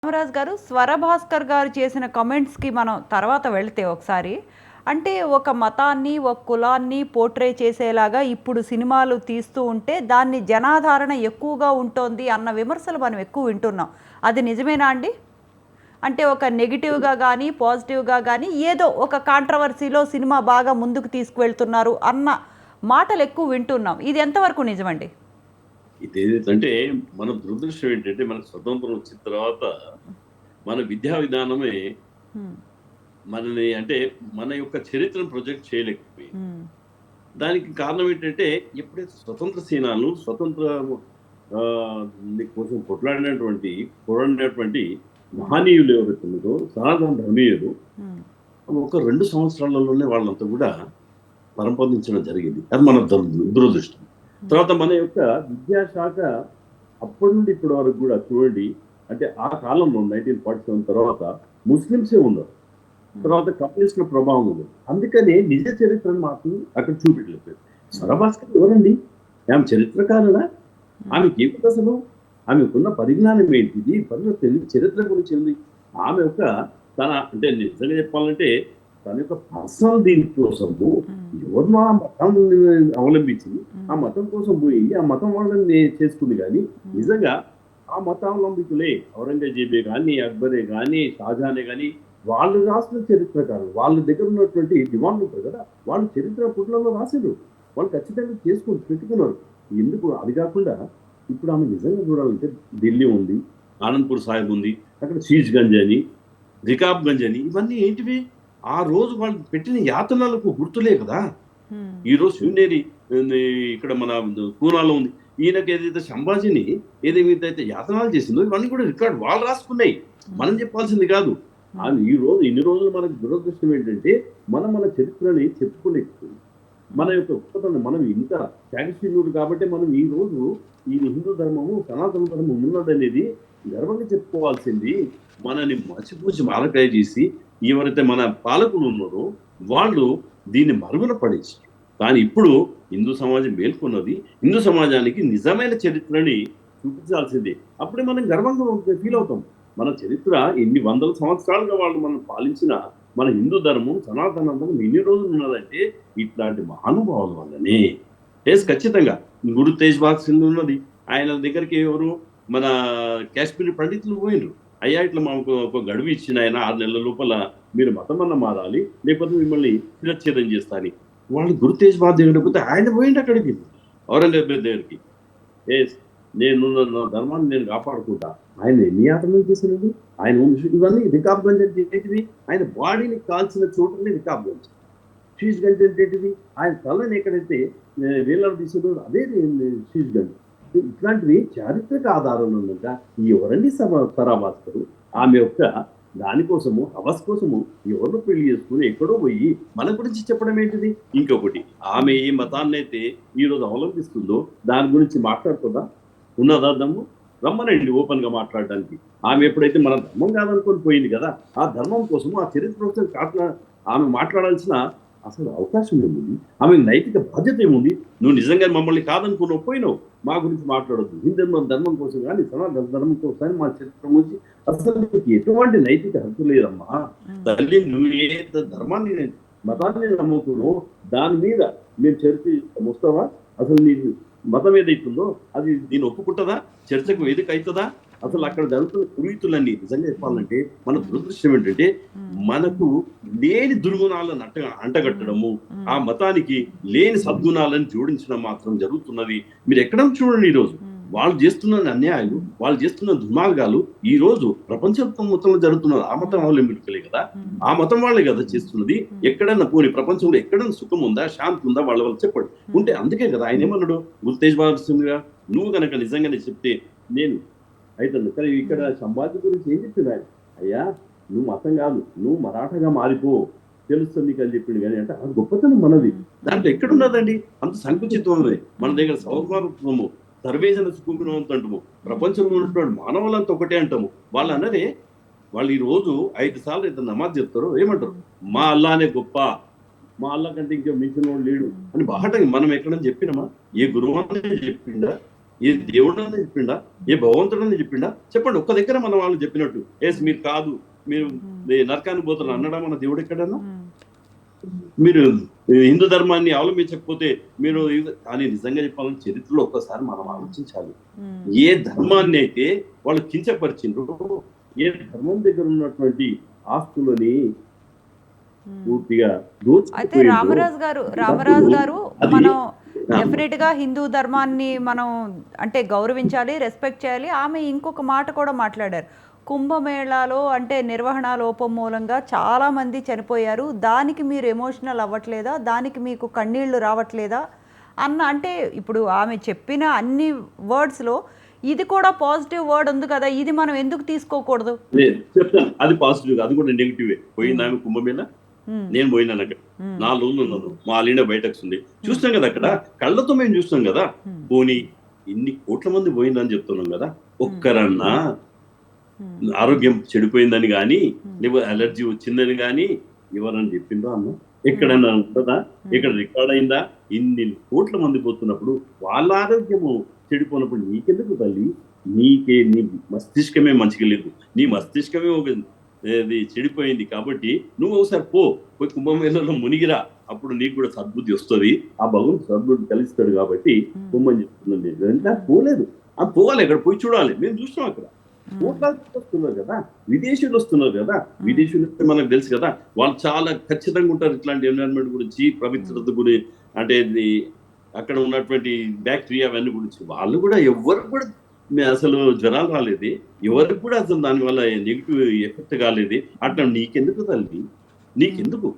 రామరాజు గారు, స్వరభాస్కర్ గారు చేసిన కమెంట్స్‌కి మనం తర్వాత వెళ్తే ఒకసారి, అంటే ఒక మతాన్ని, ఒక కులాన్ని పోర్ట్రే చేసేలాగా ఇప్పుడు సినిమాలు తీస్తూ ఉంటే, దాన్ని జనాదరణ ఎక్కువగా ఉంటోంది అన్న విమర్శలు మనం ఎక్కువ వింటున్నాం. అది నిజమేనా అండి? అంటే ఒక నెగెటివ్‌గా గానీ, పాజిటివ్‌గా గానీ ఏదో ఒక కాంట్రవర్సీలో సినిమా బాగా ముందుకు తీసుకువెళ్తున్నారు అన్న మాటలు ఎక్కువ వింటున్నాం. ఇది ఎంతవరకు నిజమండి? ఇదేంటంటే మన దురదృష్టం ఏంటంటే మనకు స్వతంత్రం వచ్చిన తర్వాత మన విద్యా విధానమే హ్మ్. మనని అంటే మన యొక్క చరిత్రను ప్రొజెక్ట్ చేయలేకపోయింది. హ్మ్. దానికి కారణం ఏంటంటే ఎప్పుడైతే స్వతంత్ర సేనాలు స్వతంత్ర కోసం పోరాడినటువంటి హ్మ్. మహనీయులు ఎవరైతే ఉన్నారో సనాతన ధర్మీయులు హ్మ్. ఒక 2 సంవత్సరాలలోనే వాళ్ళంతా కూడా పరంపొందించడం జరిగింది. అది మన దురదృష్టం. హ్మ్. తర్వాత మన యొక్క విద్యాశాఖ అప్పటి నుండి ఇప్పటి వరకు కూడా చూడండి, అంటే ఆ కాలంలో 1947 తర్వాత ముస్లిమ్సే ఉన్నారు. హ్మ్. తర్వాత కమ్యూనిస్టుల ప్రభావం ఉంది. అందుకని నిజ చరిత్రను మాత్రం అక్కడ చూపెట్టలేదు. హ్మ్. స్వరభాస్కర్ ఎవరండి? ఆమె చరిత్రకారుడా? హ్మ్. ఆమెకి ఏమిటి అసలు? ఆమెకున్న పరిజ్ఞానం ఏంటిది? చరిత్ర గురించి ఉంది. ఆమె యొక్క అంటే నిజంగా చెప్పాలంటే తన యొక్క పర్సనల్ దీని కోసము హ్మ్. ఎవరినో ఆ మతాన్ని అవలంబించి ఆ హ్మ్. మతం కోసం పోయి ఆ మతం వాళ్ళని చేసుకుంది కానీ హ్మ్. నిజంగా ఆ మతావలంబికులే ఔరంగజేబే కానీ అక్బరే కానీ షాజహానే కానీ వాళ్ళు రాసిన చరిత్రకారులు వాళ్ళ దగ్గర ఉన్నటువంటి దివాన్లు ఉంటారు కదా, వాళ్ళు చరిత్ర పుటలలో రాశారు. వాళ్ళు ఖచ్చితంగా చేసుకుని పెట్టుకున్నారు. ఎందుకు అది కాకుండా ఇప్పుడు ఆమె నిజంగా చూడాలంటే ఢిల్లీ ఉంది, ఆనంద్పూర్ సాహిబ్ ఉంది, అక్కడ శీష్ గంజ్ అని, రికాబ్గంజ్ అని, ఇవన్నీ ఏంటివి? ఆ రోజు వాళ్ళు పెట్టిన యాతనలకు గుర్తులే కదా. హ్మ్. ఈ రోజు శివనేరి ఇక్కడ మన పూనాలో ఉంది. ఈయనకి ఏదైతే సంభాజీని ఏదైతే యాతనాలు చేసిందో ఇవన్నీ కూడా రికార్డ్ వాళ్ళు రాసుకున్నాయి. మనం హ్మ్. చెప్పాల్సింది కాదు. హ్మ్. ఆమె ఈ రోజు ఇన్ని రోజులు మనకు దురదృష్టం ఏంటంటే మన చరిత్రని చెప్పుకోలేకపోయింది. మన హ్మ్. యొక్క గొప్పతనం మనం ఇంత త్యాగశీలుడు కాబట్టి మనం ఈ రోజు ఈ హిందూ ధర్మము సనాతన ధర్మం ఉన్నదనేది గర్వంగా చెప్పుకోవాల్సింది. మనని మసిపూసి మాలకాయ చేసి ఎవరైతే మన పాలకులు ఉన్నారో వాళ్ళు దీన్ని మరుగున పడేసారు. కానీ ఇప్పుడు హిందూ సమాజం మేల్కొన్నది. హిందూ సమాజానికి నిజమైన చరిత్రని చూపించాల్సిందే. అప్పుడే మనం గర్వంగా ఫీల్ హ్మ్. అవుతాం. మన చరిత్ర ఎన్ని వందల సంవత్సరాలుగా వాళ్ళు మనం పాలించిన మన హిందూ ధర్మం సనాతన ధర్మం ఎన్ని రోజులు ఉన్నదంటే ఇట్లాంటి మహానుభావుల వల్లనే. హ్మ్. ఖచ్చితంగా గురు తేజ్ బహదూర్ సింగ్ ఉన్నది. ఆయన దగ్గరికి ఎవరు మన కాశ్మీరీ పండితులు పోయిండ్రు. అయ్యా ఇట్లా మాకు ఒక గడువు ఇచ్చిన ఆయన 6 నెలల లోపల మీరు మతమన్న మారాలి, లేకపోతే మిమ్మల్ని శిరచ్ఛేదం చేస్తా అని. వాళ్ళు గురు తేజ్ బహదూర్ దగ్గర పోతే ఆయన పోయిండు అక్కడికి, ఔరంగజేబ్ దగ్గరికి. ఎస్, నేను నా ధర్మాన్ని నేను కాపాడుకుంటా. ఆయన ఎన్ని యాతనలు చేశారండి. ఆయన ఇవన్నీ రికాబ్గంజ్ అంటే ఏంటిది? ఆయన బాడీని కాల్చిన చోటుని రికాబ్గంజ్. షీష్ గంజ్ అంటే ఏంటిది? ఆయన తలని ఎక్కడైతే వేలాడ తీసారో అదే షీష్ గంజ్. ఇట్లాంటివి చారిత్రక ఆధారాలు ఉన్నంత ఎవరండి సరాభాస్కరు? ఆమె యొక్క దానికోసము హవస్ కోసము ఎవరినో పెళ్లి చేసుకుని ఎక్కడో పోయి మన గురించి చెప్పడం ఏంటిది? ఇంకొకటి, ఆమె హ్మ్. ఏ మతాన్నైతే ఈ రోజు అవలంబిస్తుందో దాని గురించి మాట్లాడుతుందా? ఉన్నదా దమ్ము? రమ్మనండి ఓపెన్ గా మాట్లాడడానికి. ఆమె ఎప్పుడైతే మన ధర్మం కాదనుకొని పోయింది కదా, ఆ ధర్మం కోసము ఆ చరిత్ర కోసం ఆమె మాట్లాడాల్సిన అసలు అవకాశం ఏముంది? ఆమెకు నైతిక బాధ్యత ఏముంది? నువ్వు నిజంగా మమ్మల్ని కాదనుకున్నావు పోయినావు, మా గురించి మాట్లాడొద్దు. హిందూ ధర్మం కోసం కానీ సనాతన ధర్మం కోసం కానీ మా చరిత్ర గురించి అసలు నీకు ఎటువంటి నైతిక హక్కు లేదమ్మా. హ్మ్. తల్లి, నువ్వు ఏ ధర్మాన్ని మతాన్ని నమ్ముతున్నావు దాని మీద మేము చర్చ వస్తావా? అసలు నీకు మతం ఏదైతుందో అది దీన్ని ఒప్పుకుంటుందా? చర్చకు హ్మ్. వేదిక అవుతుందా? అసలు హ్మ్. అక్కడ జరుగుతున్న కురీతులన్నీ నిజంగా హ్మ్. చెప్పాలంటే మన హ్మ్. దురదృష్టం ఏంటంటే హ్మ్. మనకు లేని దుర్గుణాలను హ్మ్. అంటగట్టడము, ఆ హ్మ్. మతానికి లేని సద్గుణాలను జోడించడం మాత్రం జరుగుతున్నది. మీరు ఎక్కడ చూడండి ఈరోజు హ్మ్. వాళ్ళు చేస్తున్న అన్యాయాలు, వాళ్ళు చేస్తున్న దుర్మార్గాలు ఈ రోజు ప్రపంచం మొత్తంలో జరుగుతున్నది ఆ మతం హ్మ్. అవలంబికులే కదా. హ్మ్. ఆ మతం వాళ్ళే కదా చేస్తున్నది. హ్మ్. ఎక్కడన్నా పోని ప్రపంచంలో ఎక్కడన్నా సుఖం ఉందా, శాంతి ఉందా వాళ్ళ వల్ల చెప్పండి. ఉంటే హ్మ్. అందుకే కదా ఆయన ఏమన్నాడు గురు తేజ్ బహదూర్ సింగ్ గా, నువ్వు కనుక నిజంగానే చెప్తే నేను అయితుంది. కానీ ఇక్కడ హ్మ్. సంభాజీ గురించి ఏం చెప్పిండు ఆయన? అయ్యా నువ్వు మతం కాదు, నువ్వు మరాఠాగా మారిపో తెలుస్తుంది నీకు అని చెప్పిండు. కానీ అంటే ఆ గొప్పతనం మనది. హ్మ్. దాంట్లో హ్మ్. ఎక్కడున్నదండి అంత సంకుచితం ఉన్నది. మన హ్మ్. దగ్గర సౌహార్దత్వము, సర్వేజన సుఖినోంత అంటాము. హ్మ్. ప్రపంచంలో ఉన్నటువంటి మానవులంతా ఒకటే అంటాము. వాళ్ళు హ్మ్. అన్నదే వాళ్ళు ఈ రోజు 5 సార్లు ఇంత నమాజ్ చెప్తారు ఏమంటారు? హ్మ్. మా హ్మ్. అల్లానే గొప్ప, మా అల్లా కంటే ఇంకో మించిన వాడు లేడు హ్మ్. అని బాహటంగా మనం ఎక్కడని చెప్పినామా? ఏ గురువు అనే చెప్పిండా? ఏ దేవుడు అని చెప్పిండా, ఏ భగవంతుడు అని చెప్పిండా? చెప్పండి ఒక్క దగ్గర మన వాళ్ళు చెప్పినట్టు మీరు కాదు, మీరు నరకానికి పోతారు అన్నడా మన దేవుడు ఎక్కడన్నా? మీరు హిందూ ధర్మాన్ని అవలంబించకపోతే మీరు కానీ నిజంగా చెప్పాలని చరిత్రలో ఒక్కసారి మనం ఆలోచించాలి. ఏ ధర్మాన్ని అయితే వాళ్ళు కించపరిచిండ్రో, ఏ ధర్మం దగ్గర ఉన్నటువంటి ఆస్తులని పూర్తిగా అయితే రామరాజు గారు మనం డెఫినెట్ గా హిందూ ధర్మాన్ని మనం అంటే గౌరవించాలి, రెస్పెక్ట్ చేయాలి. ఆమె ఇంకొక మాట కూడా మాట్లాడారు, కుంభమేళాలో అంటే నిర్వహణ లోపం మూలంగా చాలా మంది చనిపోయారు, దానికి మీరు ఎమోషనల్ అవ్వట్లేదా, దానికి మీకు కన్నీళ్లు రావట్లేదా అన్న. అంటే ఇప్పుడు ఆమె చెప్పిన అన్ని వర్డ్స్లో ఇది కూడా పాజిటివ్ వర్డ్ ఉంది కదా, ఇది మనం ఎందుకు తీసుకోకూడదు? చెప్తాను, అది పాజిటివ్, అది కూడా నెగిటివ్. పోయింది ఆమె కుంభమేళ, నేను పోయినాను అక్కడ 4 రోజులు ఉన్నాను, మా ఆలీన బయటకు ఉంది, చూస్తాం కదా అక్కడ కళ్ళతో మేము చూస్తాం కదా. పోనీ ఇన్ని కోట్ల మంది పోయిందని చెప్తున్నాం కదా, ఒక్కరన్నా ఆరోగ్యం చెడిపోయిందని కానీ లేకపోతే అలర్జీ వచ్చిందని కానీ ఎవరని చెప్పిందో అన్న? ఎక్కడన్నా ఉంటుందా? ఇక్కడ రికార్డ్ అయిందా? ఇన్ని కోట్ల మంది పోతున్నప్పుడు వాళ్ళ ఆరోగ్యము చెడిపోయినప్పుడు నీకెందుకు తల్లి? నీ మస్తిష్కమే మంచిగా లేదు, నీ మస్తిష్కమే ఒక చెడిపోయింది కాబట్టి నువ్వు ఒకసారి పోయి కుంభమేళలో మునిగిరా, అప్పుడు నీకు కూడా సద్బుద్ధి వస్తుంది, ఆ భగవంతుడు సద్బుద్ధి కలిస్తాడు కాబట్టి కుంభం చెప్తుందండి. అంటే పోలేదు, పోవాలి, అక్కడ పోయి చూడాలి. మేము చూసినాం అక్కడ కోట్లాది వస్తున్నారు కదా, విదేశీయులు వస్తున్నారు కదా. విదేశీయులు వస్తే మనకు తెలుసు కదా, వాళ్ళు చాలా ఖచ్చితంగా ఉంటారు ఇట్లాంటి ఎన్విరాన్మెంట్ గురించి, పవిత్రత గురించి, అంటే అక్కడ ఉన్నటువంటి బ్యాక్టీరియా అవన్నీ గురించి. వాళ్ళు కూడా ఎవరు కూడా అసలు జ్వరాలు రాలేదు, ఎవరికి కూడా అసలు దానివల్ల నెగిటివ్ ఎఫెక్ట్ కాలేదు. అట్లా నీకెందుకు తల్లి, నీకెందుకు?